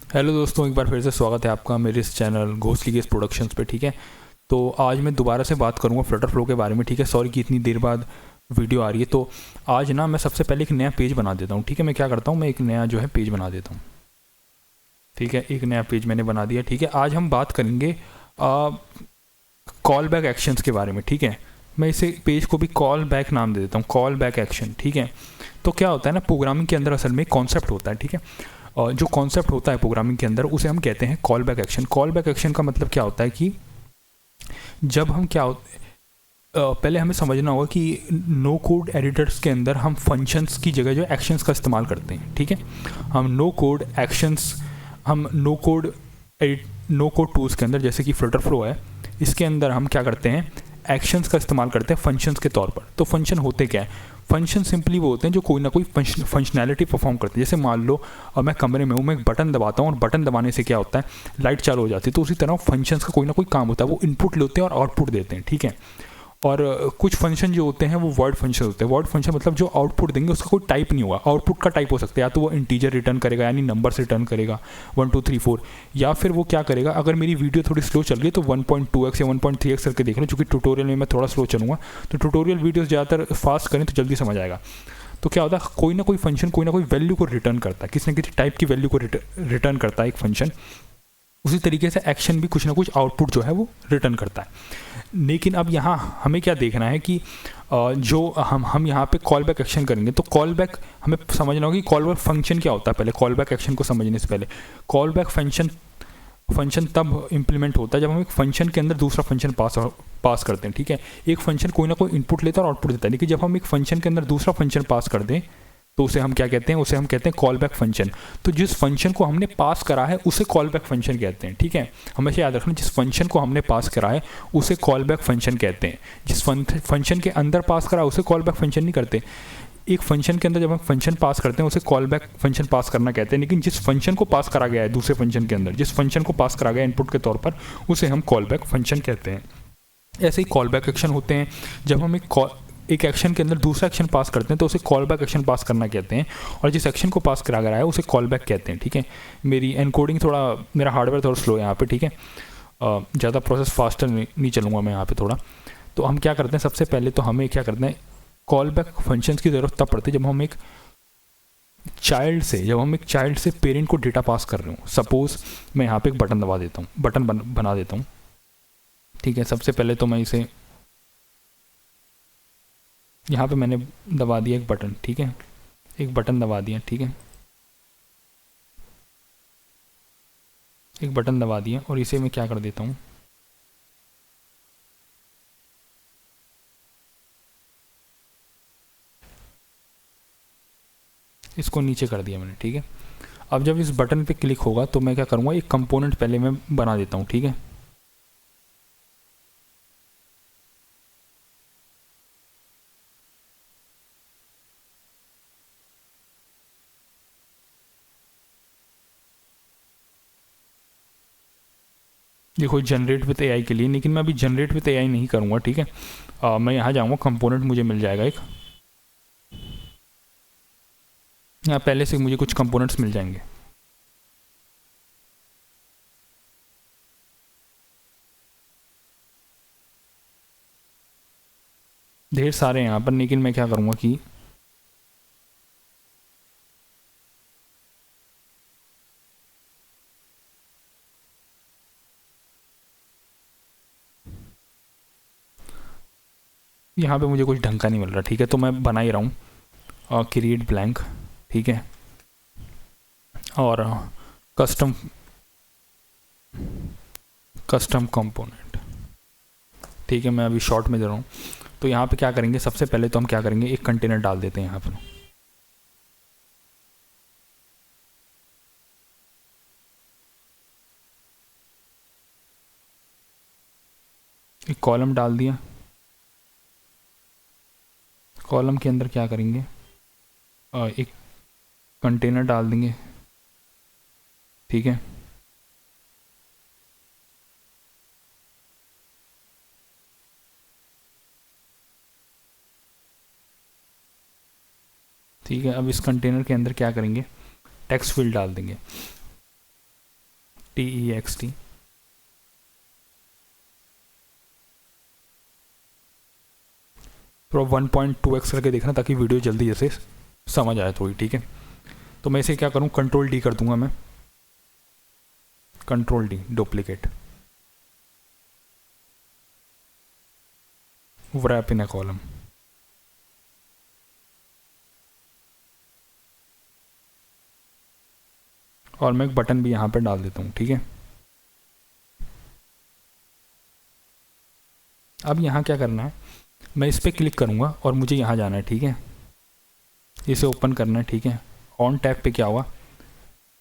Hello दोस्तों, एक बार फिर से स्वागत है आपका मेरे इस चैनल घोसली गेस प्रोडक्शंस पे। ठीक है, तो आज मैं दोबारा से बात करूँगा फ्लटर फ्लो के बारे में। ठीक है, सॉरी कि इतनी देर बाद वीडियो आ रही है। तो आज ना मैं सबसे पहले एक नया पेज बना देता हूँ। ठीक है, मैं क्या करता हूँ, मैं एक नया जो है पेज बना देता हूँ। ठीक है, एक नया पेज मैंने बना दिया। ठीक है, आज हम बात करेंगे कॉल बैक एक्शंस के बारे में। ठीक है, मैं इसे पेज को भी कॉल बैक नाम दे देता हूँ, कॉल बैक एक्शन। ठीक है, तो क्या होता है ना, प्रोग्रामिंग के अंदर असल में कॉन्सेप्ट होता है। ठीक है, और जो कॉन्सेप्ट होता है प्रोग्रामिंग के अंदर उसे हम कहते हैं call back action. Call back action का मतलब क्या होता है कि जब हम पहले हमें समझना होगा कि नो कोड एडिटर्स के अंदर हम फंक्शंस की जगह जो एक्शंस का इस्तेमाल करते हैं। ठीक है, हम नो कोड एक्शंस, हम नो कोड टूल्स के अंदर जैसे कि फ्लटर फ्लो है, इसके अंदर हम क्या करते हैं, एक्शंस का इस्तेमाल करते हैं फंक्शंस के तौर पर। तो फंक्शन होते क्या है, फंक्शन सिंपली वो होते हैं जो कोई ना कोई फंक्शनैलिटी परफॉर्म करते हैं। जैसे मान लो अब मैं कमरे में हूँ, मैं एक बटन दबाता हूँ और बटन दबाने से क्या होता है, लाइट चालू हो जाती है। तो उसी तरह फंक्शंस का कोई ना कोई काम होता है, वो इनपुट लेते हैं और आउटपुट देते हैं। ठीक है, और कुछ फंक्शन जो होते हैं वो वर्ड फंक्शन होते हैं। वर्ड फंक्शन मतलब जो आउटपुट देंगे उसका कोई टाइप नहीं होगा, आउटपुट का टाइप हो सकता है या तो वो इंटीजर रिटर्न करेगा यानी नंबर्स रिटर्न करेगा 1 2 3 4, या फिर वो क्या करेगा, अगर मेरी वीडियो थोड़ी स्लो चल रही है तो 1.2x या 1.3x करके देख लो, क्योंकि ट्यूटोरियल में मैं थोड़ा स्लो चलूँगा। तो ट्यूटोरियल वीडियोस ज़्यादातर फास्ट करें तो जल्दी समझ आएगा। तो क्या होता है, कोई ना कोई फंक्शन कोई ना कोई वैल्यू को रिटर्न करता है, किसी न किसी टाइप की वैल्यू को रिटर्न करता है एक फंक्शन। उसी तरीके से एक्शन भी कुछ ना कुछ आउटपुट जो है वो रिटर्न करता है। लेकिन अब यहाँ हमें क्या देखना है कि जो हम यहाँ पे कॉल बैक एक्शन करेंगे, तो कॉल बैक हमें समझना होगा कि कॉल बैक फंक्शन क्या होता है। पहले कॉल बैक एक्शन को समझने से पहले, कॉल बैक फंक्शन फंक्शन तब इम्प्लीमेंट होता है जब हम एक फंक्शन के अंदर दूसरा फंक्शन पास करते हैं। ठीक है, एक फंक्शन कोई ना कोई इनपुट लेता है और आउटपुट देता है, लेकिन जब हम एक फंक्शन के अंदर दूसरा फंक्शन पास कर दें तो उसे हम क्या कहते हैं, उसे हम कहते हैं कॉल बैक फंक्शन। तो जिस फंक्शन को हमने पास करा है उसे कॉल बैक फंक्शन कहते हैं। ठीक है, हमेशा याद रखना, जिस फंक्शन को हमने पास करा है उसे कॉल बैक फंक्शन कहते हैं। जिस फंक्शन के अंदर पास करा उसे कॉल बैक फंक्शन नहीं कहते। एक फंक्शन के अंदर जब हम फंक्शन पास करते हैं उसे कॉल बैक फंक्शन पास करना कहते हैं, लेकिन जिस फंक्शन को पास करा गया है दूसरे फंक्शन के अंदर, जिस फंक्शन को पास करा गया इनपुट के तौर पर, उसे हम कॉल बैक फंक्शन कहते हैं। ऐसे ही कॉल बैक एक्शन होते हैं, जब हम एक एक्शन के अंदर दूसरा एक्शन पास करते हैं तो उसे कॉल बैक एक्शन पास करना कहते हैं, और जिस एक्शन को पास करा गया है उसे कॉल बैक कहते हैं। ठीक है, मेरी एनकोडिंग थोड़ा, मेरा हार्डवेयर थोड़ा स्लो है यहाँ पे। ठीक है, ज़्यादा प्रोसेस फास्टर नहीं चलूँगा मैं यहाँ पे थोड़ा। तो हम क्या करते हैं, सबसे पहले तो हमें क्या करते हैं, कॉल बैक फंक्शंस की ज़रूरत तब पड़ती है जब हम एक चाइल्ड से पेरेंट को डेटा पास कर रहे हूँ। सपोज मैं यहाँ पे एक बटन दबा देता हूँ, बटन बना देता हूँ। ठीक है, सबसे पहले तो मैं इसे यहाँ पे मैंने दबा दिया एक बटन। ठीक है, एक बटन दबा दिया। ठीक है, एक बटन दबा दिया और इसे मैं क्या कर देता हूँ, इसको नीचे कर दिया मैंने। ठीक है, अब जब इस बटन पे क्लिक होगा तो मैं क्या करूँगा, एक कंपोनेंट पहले मैं बना देता हूँ। ठीक है, देखो जनरेट विद एआई के लिए, लेकिन मैं अभी जनरेट विद एआई नहीं करूँगा। ठीक है, मैं यहाँ जाऊँगा, कंपोनेंट मुझे मिल जाएगा एक, यहाँ पहले से मुझे कुछ कंपोनेंट्स मिल जाएंगे। ढेर सारे हैं यहाँ पर, लेकिन मैं क्या करूँगा कि यहाँ पे मुझे कुछ ढंग का नहीं मिल रहा। ठीक है, तो मैं बना ही रहा हूँ क्रिएट ब्लैंक। ठीक है, और कस्टम कस्टम कंपोनेंट। ठीक है, मैं अभी शॉर्ट में दे रहा हूँ। तो यहाँ पे क्या करेंगे, सबसे पहले तो हम क्या करेंगे, एक कंटेनर डाल देते हैं यहाँ पर। एक कॉलम डाल दिया, कॉलम के अंदर क्या करेंगे, एक कंटेनर डाल देंगे। ठीक है, ठीक है, अब इस कंटेनर के अंदर क्या करेंगे, टेक्स्ट फील्ड डाल देंगे। TEXT। तो 1.2x करके देखना ताकि वीडियो जल्दी जैसे समझ आए थोड़ी, ठीक है। तो मैं इसे क्या करूँ, कंट्रोल डी कर दूंगा मैं, control D duplicate, wrap in a column। और मैं एक बटन भी यहाँ पे डाल देता हूँ, ठीक है। अब यहाँ क्या करना है, मैं इस पर क्लिक करूँगा और मुझे यहाँ जाना है, ठीक है। इसे ओपन करना है, ठीक है। ऑन टैब पे क्या हुआ,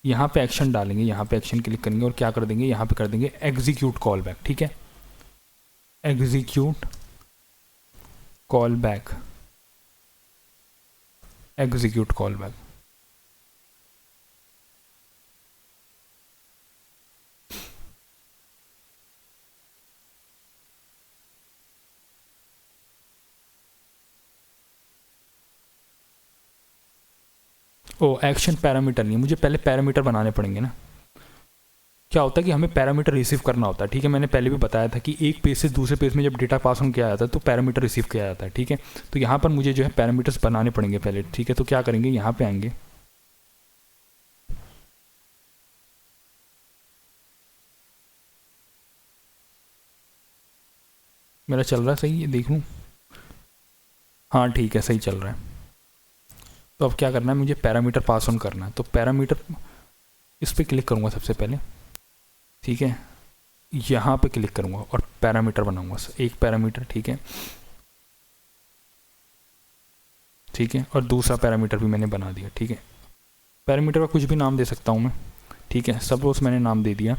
यहाँ पे एक्शन डालेंगे, यहाँ पे एक्शन क्लिक करेंगे और क्या कर देंगे, यहाँ पे कर देंगे एग्जीक्यूट कॉल बैक, ठीक है। Execute call back, execute call back. ओ एक्शन पैरामीटर नहीं, मुझे पहले पैरामीटर बनाने पड़ेंगे ना। क्या होता है कि हमें पैरामीटर रिसीव करना होता है, ठीक है। मैंने पहले भी बताया था कि एक पेज से दूसरे पेज में जब डेटा पास ऑन किया जाता है तो पैरामीटर रिसीव किया जाता है, ठीक है। तो यहाँ पर मुझे जो है पैरामीटर्स बनाने पड़ेंगे पहले, ठीक है। तो क्या करेंगे, यहाँ पे आएंगे, मेरा चल रहा है सही, ये देख लूँ, हाँ ठीक है सही चल रहा है। तो अब क्या करना है, मुझे पैरामीटर पास ऑन करना है। तो पैरामीटर, इस पर क्लिक करूँगा सबसे पहले, ठीक है। यहाँ पे क्लिक करूँगा और पैरामीटर बनाऊँगा, एक पैरामीटर, ठीक है, ठीक है। और दूसरा पैरामीटर भी मैंने बना दिया, ठीक है। पैरामीटर का कुछ भी नाम दे सकता हूँ मैं, ठीक है। सपोज मैंने नाम दे दिया,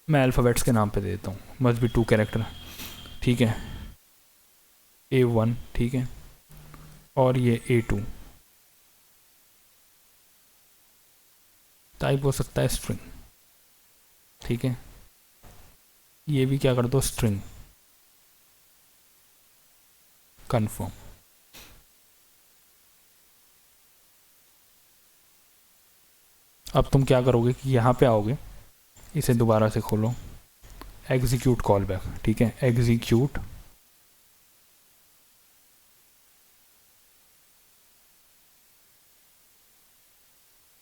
मैं अल्फ़ाबेट्स के नाम पे दे देता हूँ, मस्ट बी 2 कैरेक्टर, ठीक है। A1, ठीक है, और ये A2। टाइप हो सकता है स्ट्रिंग, ठीक है। ये भी क्या कर दो, स्ट्रिंग, कन्फर्म। अब तुम क्या करोगे कि यहाँ पे आओगे, इसे दोबारा से खोलो, एग्जीक्यूट कॉल बैक, ठीक है। Execute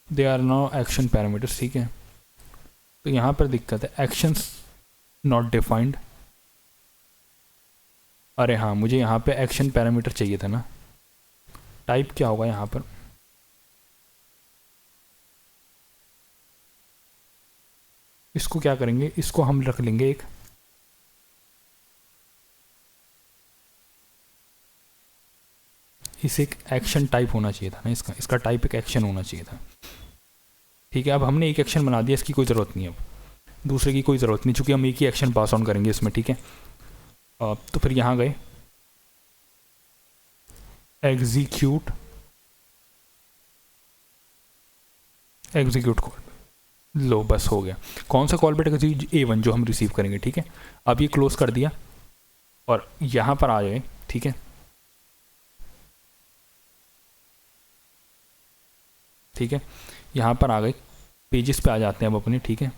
they are no action parameters, ठीक है। तो यहाँ पर दिक्कत है, एक्शंस नॉट डिफाइंड। अरे हाँ, मुझे यहाँ पे एक्शन पैरामीटर चाहिए था ना। टाइप क्या होगा यहाँ पर, इसको क्या करेंगे, इसको हम रख लेंगे एक, इसे एक एक्शन टाइप होना चाहिए था ना, इसका टाइप एक एक्शन होना चाहिए था, ठीक है। अब हमने एक एक्शन बना दिया, इसकी कोई ज़रूरत नहीं है, अब दूसरे की कोई ज़रूरत नहीं, चूँकि हम एक ही एक्शन पास ऑन करेंगे इसमें, ठीक है। तो फिर यहाँ गए, एग्जीक्यूट कॉल, लो बस हो गया। कौन सा कॉल बैक, A1 जो हम रिसीव करेंगे, ठीक है। अब ये क्लोज कर दिया और यहाँ पर आ जाए, ठीक है, ठीक है। यहाँ पर आ गए, पेजेस पे आ जाते हैं अब अपने, ठीक है।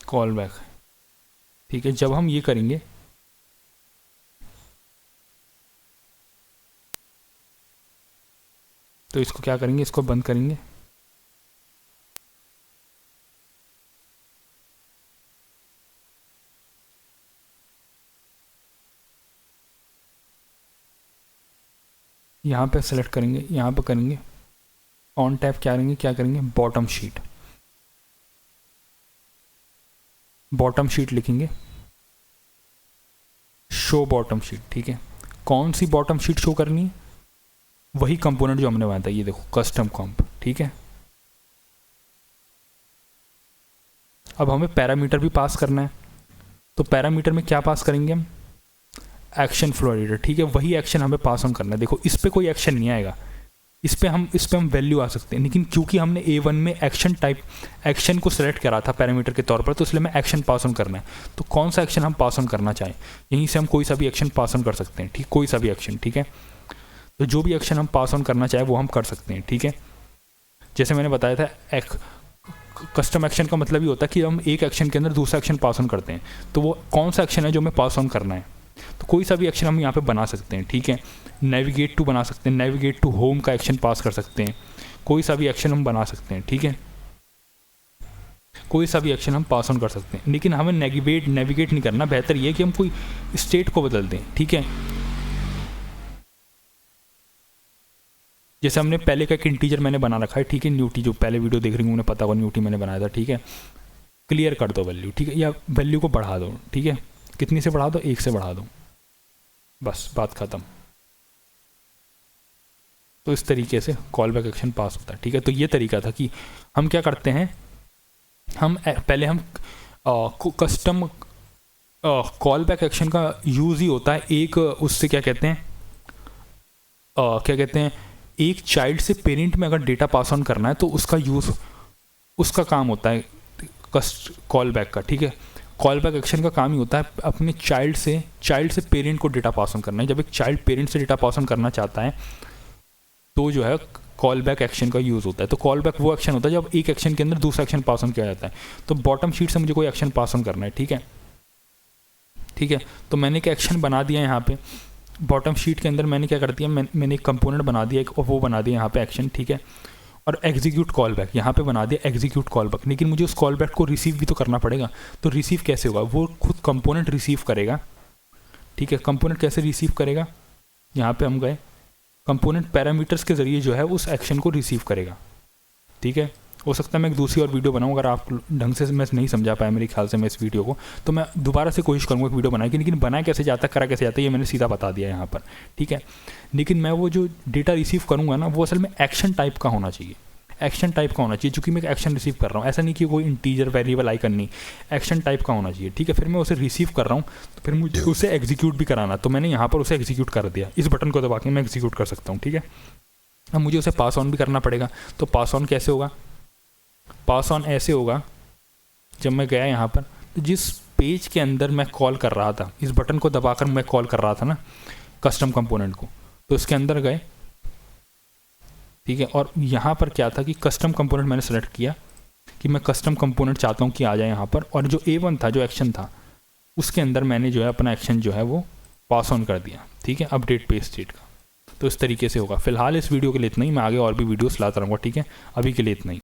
कॉल बैक, ठीक है। जब हम ये करेंगे, तो इसको क्या करेंगे, इसको बंद करेंगे, यहाँ पे सेलेक्ट करेंगे, यहाँ पे करेंगे ऑन टैब, क्या करेंगे बॉटम शीट, बॉटम शीट लिखेंगे, शो बॉटम शीट, ठीक है। कौन सी बॉटम शीट शो करनी है, वही कंपोनेंट जो हमने बनाया था, ये देखो कस्टम कॉम्प, ठीक है। अब हमें पैरामीटर भी पास करना है, तो पैरामीटर में क्या पास करेंगे हम, एक्शन फ्लो एडिटर, ठीक है। वही एक्शन हमें पास ऑन करना है। देखो इस पर कोई एक्शन नहीं आएगा, इस पर हम वैल्यू आ सकते हैं, लेकिन क्योंकि हमने A1 में एक्शन को सेलेक्ट करा था पैरामीटर के तौर पर, तो इसलिए हमें एक्शन पास ऑन करना है। तो कौन सा एक्शन हम पास ऑन करना चाहें, यहीं से हम कोई सा भी एक्शन पास ऑन कर सकते हैं, ठीक, कोई सा भी एक्शन, ठीक है। तो जो भी एक्शन हम पास ऑन करना चाहे वो हम कर सकते हैं, ठीक है। जैसे मैंने बताया था, एक कस्टम एक्शन का मतलब ये होता है कि हम एक एक्शन के अंदर दूसरा एक्शन पास ऑन करते हैं, तो वो कौन सा एक्शन है जो हमें पास ऑन करना है। तो कोई सा भी एक्शन हम यहाँ पे बना सकते हैं, ठीक है। नेविगेट टू बना सकते हैं, नेविगेट टू होम का एक्शन पास कर सकते हैं, कोई सा भी एक्शन हम बना सकते हैं, ठीक है। कोई सा भी एक्शन हम पास ऑन कर सकते हैं, लेकिन हमें नेविगेट नहीं करना। बेहतर ये है कि हम कोई स्टेट को बदल दें, ठीक है। जैसे हमने पहले का एक इंटीजर मैंने बना रखा है, ठीक है, न्यूटी, जो पहले वीडियो देख रही हूँ उन्हें पता होगा न्यूटी मैंने बनाया था, ठीक है। क्लियर कर दो वैल्यू, ठीक है, या वैल्यू को बढ़ा दो, ठीक है। कितनी से बढ़ा दो? 1 से बढ़ा दो, बस बात ख़त्म। तो इस तरीके से कॉल बैक एक्शन पास होता है, ठीक है। तो ये तरीका था कि हम क्या करते हैं, हम पहले हम कस्टम कॉल बैक एक्शन का यूज़ ही होता है एक उससे क्या कहते हैं, एक चाइल्ड से पेरेंट में अगर डेटा पास ऑन करना है तो उसका यूज़, उसका काम होता है कॉल बैक का, ठीक है। कॉल बैक एक्शन का काम ही होता है अपने चाइल्ड से पेरेंट को डेटा पास ऑन करना है। जब एक चाइल्ड पेरेंट से डेटा पास ऑन करना चाहता है तो जो है कॉल बैक एक्शन का यूज़ होता है। तो कॉल बैक वो एक्शन होता है जब एक एक्शन के अंदर दूसरा एक्शन पास ऑन किया जाता है। तो बॉटम शीट से मुझे कोई एक्शन पास ऑन करना है, ठीक है, ठीक है। तो मैंने एक एक्शन बना दिया यहाँ पे बॉटम शीट के अंदर, मैंने क्या कर दिया, मैंने एक कंपोनेंट बना दिया, एक वो बना दिया यहाँ पे एक्शन, ठीक है। और एग्जीक्यूट कॉल बैक यहाँ पे बना दिया एग्जीक्यूट कॉल बैक, लेकिन मुझे उस कॉल बैक को रिसीव भी तो करना पड़ेगा। तो रिसीव कैसे होगा, वो खुद कंपोनेंट रिसीव करेगा, ठीक है। कंपोनेंट कैसे रिसीव करेगा, यहाँ पे हम गए, कंपोनेंट पैरामीटर्स के ज़रिए जो है उस एक्शन को रिसीव करेगा, ठीक है। हो सकता है मैं एक दूसरी और वीडियो बनाऊँ, अगर आप ढंग से मैं नहीं समझा पाया मेरे ख्याल से मैं इस वीडियो को, तो मैं दोबारा से कोशिश करूँगा एक वीडियो बनाने की, लेकिन बनाया कैसे जाता है, करा कैसे जाता है, ये मैंने सीधा बता दिया यहाँ पर, ठीक है। लेकिन मैं वो जो डेटा रिसीव करूँगा ना, वो असल में एक्शन टाइप का होना चाहिए, एक्शन टाइप का होना चाहिए, चूँकि मैं एक्शन रिसीव कर रहा हूँ। ऐसा नहीं कि कोई इंटीजर वेरिएबल आइकन नहीं, एक्शन टाइप का होना चाहिए, ठीक है। फिर मैं उसे रिसीव कर रहा हूँ तो फिर मुझे उसे एग्जीक्यूट भी कराना, तो मैंने यहाँ पर उसे एग्जीक्यूट कर दिया, इस बटन को दबा के मैं एग्जीक्यूट कर सकता हूँ, ठीक है। अब मुझे उसे पास ऑन भी करना पड़ेगा। तो पास ऑन कैसे होगा, पास ऑन ऐसे होगा, जब मैं गया यहाँ पर तो जिस पेज के अंदर मैं कॉल कर रहा था, इस बटन को दबाकर मैं कॉल कर रहा था ना कस्टम कंपोनेंट को, तो इसके अंदर गए, ठीक है। और यहाँ पर क्या था कि कस्टम कंपोनेंट मैंने सेलेक्ट किया कि मैं कस्टम कंपोनेंट चाहता हूँ कि आ जाए यहाँ पर, और जो A1 था, जो एक्शन था, उसके अंदर मैंने जो है अपना एक्शन जो है वो पास ऑन कर दिया, ठीक है, अपडेट पेज स्टेट का। तो इस तरीके से होगा। फिलहाल इस वीडियो के लिए इतना ही, मैं आगे और भी वीडियोस लाता रहूँगा, ठीक है। अभी के लिए इतना ही।